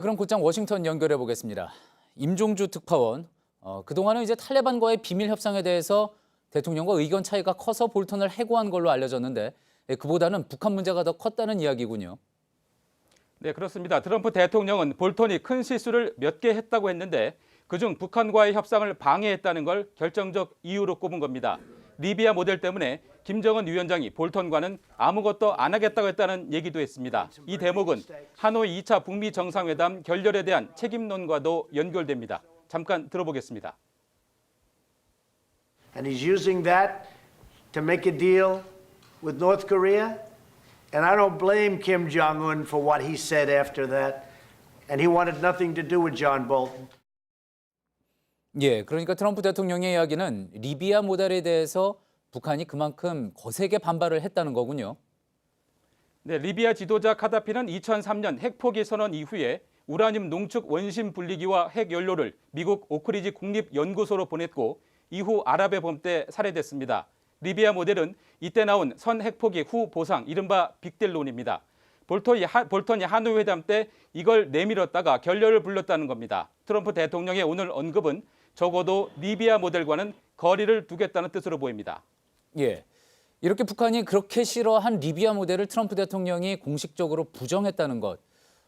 그럼 곧장 워싱턴 연결해 보겠습니다. 임종주 특파원, 그동안은 이제 탈레반과의 비밀 협상에 대해서 대통령과 의견 차이가 커서 볼턴을 해고한 걸로 알려졌는데 그보다는 북한 문제가 더 컸다는 이야기군요. 네, 그렇습니다. 트럼프 대통령은 볼턴이 큰 실수를 몇 개 했다고 했는데 그중 북한과의 협상을 방해했다는 걸 결정적 이유로 꼽은 겁니다. 리비아 모델 때문에 김정은 위원장이 볼턴과는 아무것도 안 하겠다고 했다는 얘기도 했습니다. 이 대목은 하노이 2차 북미 정상회담 결렬에 대한 책임론과도 연결됩니다. 잠깐 들어보겠습니다. And he's using that to make a deal with North Korea. And I don't blame Kim Jong-un for what he said after that. And he wanted nothing to do with John Bolton. 예, 그러니까 트럼프 대통령의 이야기는 리비아 모델에 대해서 북한이 그만큼 거세게 반발을 했다는 거군요. 네, 리비아 지도자 카다피는 2003년 핵포기 선언 이후에 우라늄 농축 원심 분리기와 핵연료를 미국 오크리지 국립연구소로 보냈고 이후 아랍의 봄 때 살해됐습니다. 리비아 모델은 이때 나온 선 핵포기 후 보상, 이른바 빅딜론입니다. 볼턴이 하노이 회담 때 이걸 내밀었다가 결렬을 불렀다는 겁니다. 트럼프 대통령의 오늘 언급은 적어도 리비아 모델과는 거리를 두겠다는 뜻으로 보입니다. 예, 이렇게 북한이 그렇게 싫어한 리비아 모델을 트럼프 대통령이 공식적으로 부정했다는 것,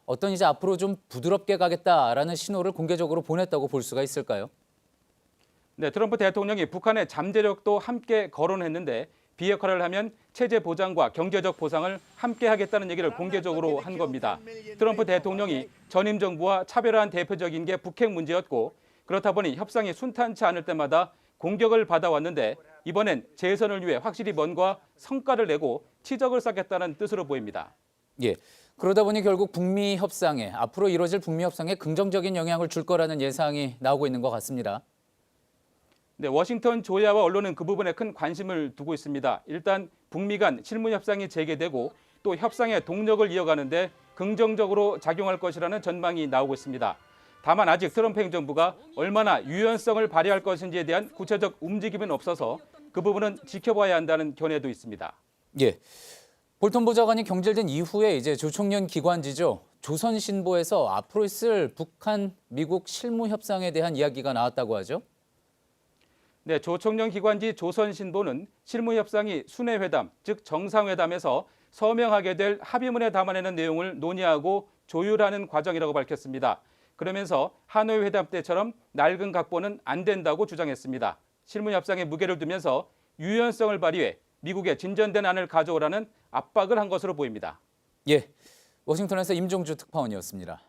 어떤 이제 앞으로 좀 부드럽게 가겠다라는 신호를 공개적으로 보냈다고 볼 수가 있을까요? 네, 트럼프 대통령이 북한의 잠재력도 함께 거론했는데 비핵화를 하면 체제 보장과 경제적 보상을 함께 하겠다는 얘기를 공개적으로 한 겁니다. 트럼프 대통령이 전임 정부와 차별화한 대표적인 게 북핵 문제였고 그렇다 보니 협상이 순탄치 않을 때마다 공격을 받아왔는데 이번엔 재선을 위해 확실히 뭔가 성과를 내고 치적을 쌓겠다는 뜻으로 보입니다. 예, 그러다 보니 결국 북미 협상에 앞으로 이뤄질 북미 협상에 긍정적인 영향을 줄 거라는 예상이 나오고 있는 것 같습니다. 네, 워싱턴 조야와 언론은 그 부분에 큰 관심을 두고 있습니다. 일단 북미 간 실무 협상이 재개되고 또 협상의 동력을 이어가는데 긍정적으로 작용할 것이라는 전망이 나오고 있습니다. 다만 아직 트럼프 행정부가 얼마나 유연성을 발휘할 것인지에 대한 구체적 움직임은 없어서 그 부분은 지켜봐야 한다는 견해도 있습니다. 예, 볼턴 보좌관이 경질된 이후에 이제 조총련 기관지죠. 조선신보에서 앞으로 있을 북한, 미국 실무 협상에 대한 이야기가 나왔다고 하죠. 네, 조총련 기관지 조선신보는 실무협상이 순회회담, 즉 정상회담에서 서명하게 될 합의문에 담아내는 내용을 논의하고 조율하는 과정이라고 밝혔습니다. 그러면서 하노이 회담 때처럼 낡은 각본은 안 된다고 주장했습니다. 실무협상에 무게를 두면서 유연성을 발휘해 미국의 진전된 안을 가져오라는 압박을 한 것으로 보입니다. 예, 워싱턴에서 임종주 특파원이었습니다.